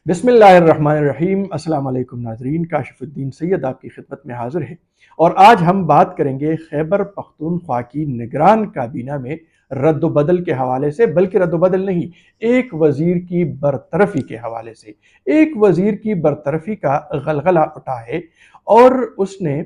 بسم اللہ الرحمن الرحیم۔ السلام علیکم ناظرین، کاشف الدین سید آپ کی خدمت میں حاضر ہے اور آج ہم بات کریں گے خیبر پختونخوا کی نگران کابینہ میں رد و بدل کے حوالے سے، بلکہ رد و بدل نہیں، ایک وزیر کی برطرفی کے حوالے سے۔ ایک وزیر کی برطرفی کا غلغلہ اٹھا ہے اور اس نے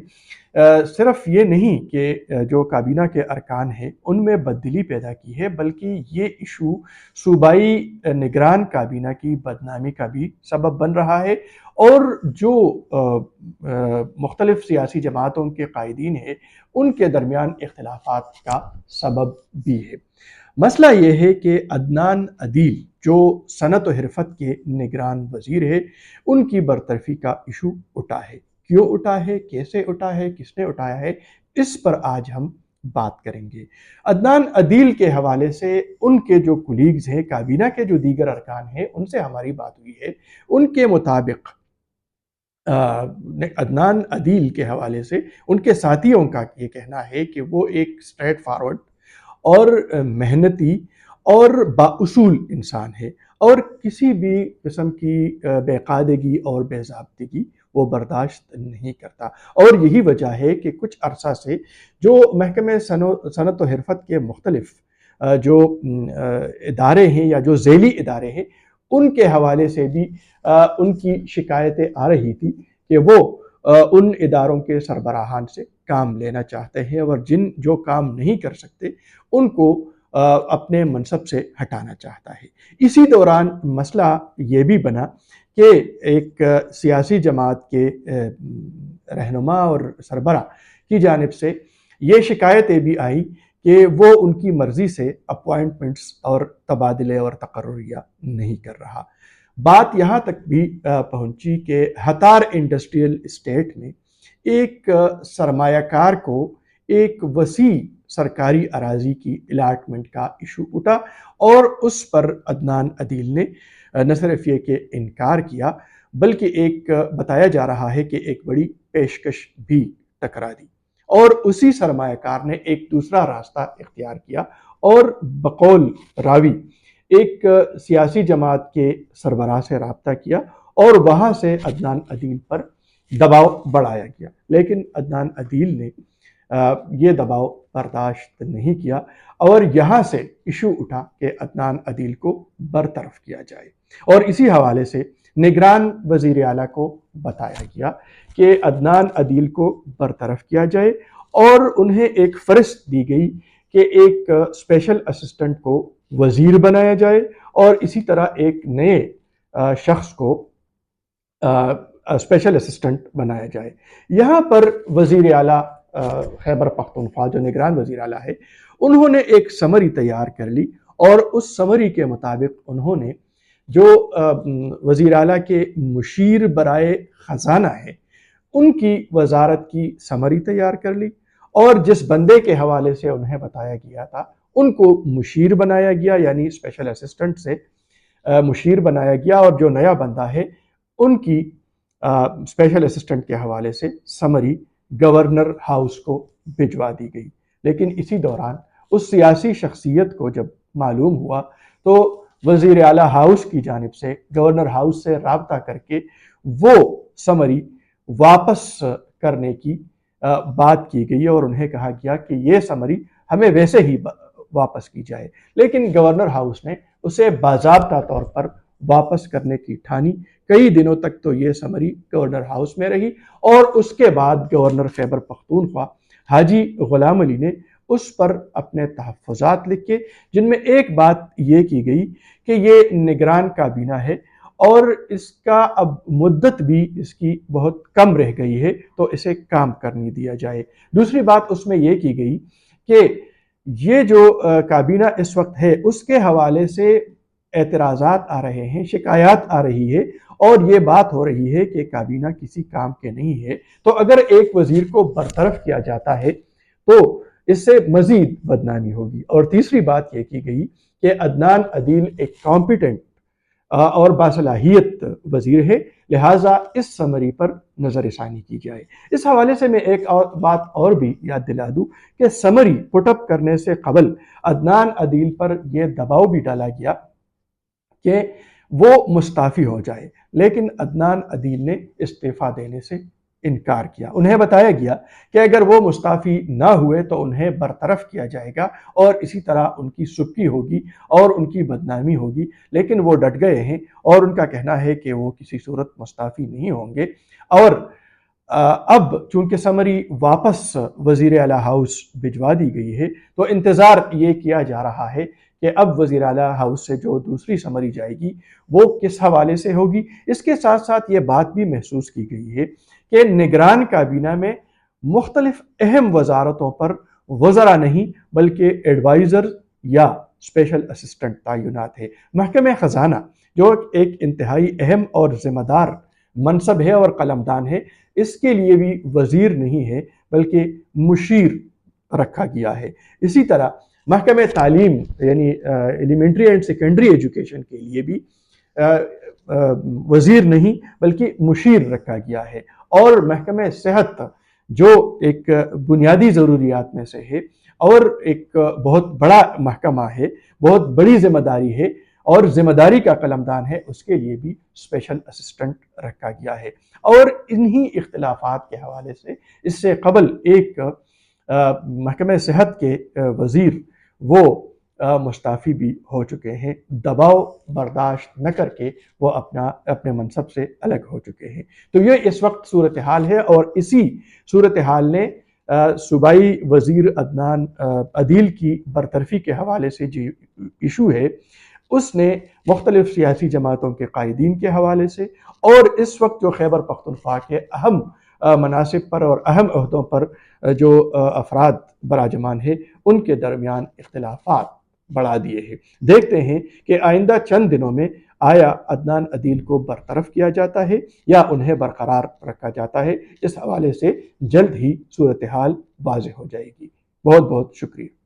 صرف یہ نہیں کہ جو کابینہ کے ارکان ہیں ان میں بدلی پیدا کی ہے، بلکہ یہ ایشو صوبائی نگران کابینہ کی بدنامی کا بھی سبب بن رہا ہے اور جو مختلف سیاسی جماعتوں کے قائدین ہیں ان کے درمیان اختلافات کا سبب بھی ہے۔ مسئلہ یہ ہے کہ عدنان عدیل جو صنعت و حرفت کے نگران وزیر ہے، ان کی برطرفی کا ایشو اٹھا ہے۔ کیوں اٹھا ہے، کیسے اٹھا ہے، کس نے اٹھایا ہے، اس پر آج ہم بات کریں گے۔ عدنان عدیل کے حوالے سے ان کے جو کولیگز ہیں، کابینہ کے جو دیگر ارکان ہیں، ان سے ہماری بات ہوئی ہے۔ ان کے مطابق عدنان عدیل کے حوالے سے ان کے ساتھیوں کا یہ کہنا ہے کہ وہ ایک اسٹریٹ فارورڈ اور محنتی اور بااصول انسان ہے اور کسی بھی قسم کی بے قاعدگی اور بے ضابطگی وہ برداشت نہیں کرتا، اور یہی وجہ ہے کہ کچھ عرصہ سے جو محکمہ صنعت و حرفت کے مختلف جو ادارے ہیں یا جو ذیلی ادارے ہیں ان کے حوالے سے بھی ان کی شکایتیں آ رہی تھی کہ وہ ان اداروں کے سربراہان سے کام لینا چاہتے ہیں اور جو کام نہیں کر سکتے ان کو اپنے منصب سے ہٹانا چاہتا ہے۔ اسی دوران مسئلہ یہ بھی بنا کہ ایک سیاسی جماعت کے رہنما اور سربراہ کی جانب سے یہ شکایتیں بھی آئیں کہ وہ ان کی مرضی سے اپوائنٹمنٹس اور تبادلے اور تقرریہ نہیں کر رہا۔ بات یہاں تک بھی پہنچی کہ ہتار انڈسٹریل اسٹیٹ میں ایک سرمایہ کار کو ایک وسیع سرکاری اراضی کی الاٹمنٹ کا ایشو اٹھا اور اس پر عدنان عدیل نے نہ صرف یہ کہ انکار کیا بلکہ ایک بتایا جا رہا ہے کہ ایک بڑی پیشکش بھی ٹکرا دی، اور اسی سرمایہ کار نے ایک دوسرا راستہ اختیار کیا اور بقول راوی ایک سیاسی جماعت کے سربراہ سے رابطہ کیا اور وہاں سے عدنان عدیل پر دباؤ بڑھایا گیا، لیکن عدنان عدیل نے یہ دباؤ برداشت نہیں کیا اور یہاں سے ایشو اٹھا کہ عدنان عدیل کو برطرف کیا جائے، اور اسی حوالے سے نگران وزیر اعلیٰ کو بتایا گیا کہ عدنان عدیل کو برطرف کیا جائے اور انہیں ایک فہرست دی گئی کہ ایک اسپیشل اسسٹنٹ کو وزیر بنایا جائے اور اسی طرح ایک نئے شخص کو اسپیشل اسسٹنٹ بنایا جائے۔ یہاں پر وزیر اعلیٰ خیبر پختونخوا جو نگران وزیر اعلیٰ ہے انہوں نے ایک سمری تیار کر لی اور اس سمری کے مطابق انہوں نے جو وزیر اعلیٰ کے مشیر برائے خزانہ ہے ان کی وزارت کی سمری تیار کر لی، اور جس بندے کے حوالے سے انہیں بتایا گیا تھا ان کو مشیر بنایا گیا، یعنی اسپیشل اسسٹنٹ سے مشیر بنایا گیا، اور جو نیا بندہ ہے ان کی اسپیشل اسسٹنٹ کے حوالے سے سمری گورنر ہاؤس کو بھجوا دی گئی۔ لیکن اسی دوران اس سیاسی شخصیت کو جب معلوم ہوا تو وزیر اعلیٰ ہاؤس کی جانب سے گورنر ہاؤس سے رابطہ کر کے وہ سمری واپس کرنے کی بات کی گئی اور انہیں کہا گیا کہ یہ سمری ہمیں ویسے ہی واپس کی جائے، لیکن گورنر ہاؤس نے اسے باضابطہ طور پر واپس کرنے کی ٹھانی۔ کئی دنوں تک تو یہ سمری گورنر ہاؤس میں رہی اور اس کے بعد گورنر خیبر پختونخوا حاجی غلام علی نے اس پر اپنے تحفظات لکھے، جن میں ایک بات یہ کی گئی کہ یہ نگران کابینہ ہے اور اس کا اب مدت بھی اس کی بہت کم رہ گئی ہے تو اسے کام کرنے دیا جائے۔ دوسری بات اس میں یہ کی گئی کہ یہ جو کابینہ اس وقت ہے اس کے حوالے سے اعتراضات آ رہے ہیں، شکایات آ رہی ہے اور یہ بات ہو رہی ہے کہ کابینہ کسی کام کے نہیں ہے، تو اگر ایک وزیر کو برطرف کیا جاتا ہے تو اس سے مزید بدنامی ہوگی۔ اور تیسری بات یہ کی گئی کہ عدنان عدیل ایک کمپیٹنٹ اور باصلاحیت وزیر ہے، لہٰذا اس سمری پر نظر ثانی کی جائے۔ اس حوالے سے میں ایک بات اور بھی یاد دلا دوں کہ سمری پٹ اپ کرنے سے قبل عدنان عدیل پر یہ دباؤ بھی ڈالا گیا کہ وہ مستعفی ہو جائے، لیکن عدنان عدیل نے استعفیٰ دینے سے انکار کیا۔ انہیں بتایا گیا کہ اگر وہ مستعفی نہ ہوئے تو انہیں برطرف کیا جائے گا اور اسی طرح ان کی سبکی ہوگی اور ان کی بدنامی ہوگی، لیکن وہ ڈٹ گئے ہیں اور ان کا کہنا ہے کہ وہ کسی صورت مستعفی نہیں ہوں گے۔ اور اب چونکہ سمری واپس وزیر اعلیٰ ہاؤس بھجوا دی گئی ہے تو انتظار یہ کیا جا رہا ہے کہ اب وزیر اعلیٰ ہاؤس سے جو دوسری سمری جائے گی وہ کس حوالے سے ہوگی۔ اس کے ساتھ ساتھ یہ بات بھی محسوس کی گئی ہے کہ نگران کابینہ میں مختلف اہم وزارتوں پر وزراء نہیں بلکہ ایڈوائزر یا اسپیشل اسسٹنٹ تعینات ہے۔ محکمہ خزانہ جو ایک انتہائی اہم اور ذمہ دار منصب ہے اور قلمدان ہے، اس کے لیے بھی وزیر نہیں ہے بلکہ مشیر رکھا گیا ہے۔ اسی طرح محکمہ تعلیم یعنی ایلیمنٹری اینڈ سیکنڈری ایجوکیشن کے لیے بھی وزیر نہیں بلکہ مشیر رکھا گیا ہے۔ اور محکمہ صحت جو ایک بنیادی ضروریات میں سے ہے اور ایک بہت بڑا محکمہ ہے، بہت بڑی ذمہ داری ہے اور ذمہ داری کا قلمدان ہے، اس کے لیے بھی اسپیشل اسسٹنٹ رکھا گیا ہے۔ اور انہی اختلافات کے حوالے سے اس سے قبل ایک محکمہ صحت کے وزیر وہ مستعفی بھی ہو چکے ہیں، دباؤ برداشت نہ کر کے وہ اپنے منصب سے الگ ہو چکے ہیں۔ تو یہ اس وقت صورتحال ہے اور اسی صورتحال نے صوبائی وزیر عدنان عدیل کی برطرفی کے حوالے سے جو ایشو ہے اس نے مختلف سیاسی جماعتوں کے قائدین کے حوالے سے اور اس وقت جو خیبر پختونخوا کے اہم مناصب پر اور اہم عہدوں پر جو افراد براجمان ہیں ان کے درمیان اختلافات بڑھا دیے ہیں۔ دیکھتے ہیں کہ آئندہ چند دنوں میں آیا عدنان عدیل کو برطرف کیا جاتا ہے یا انہیں برقرار رکھا جاتا ہے۔ اس حوالے سے جلد ہی صورتحال واضح ہو جائے گی۔ بہت بہت شکریہ۔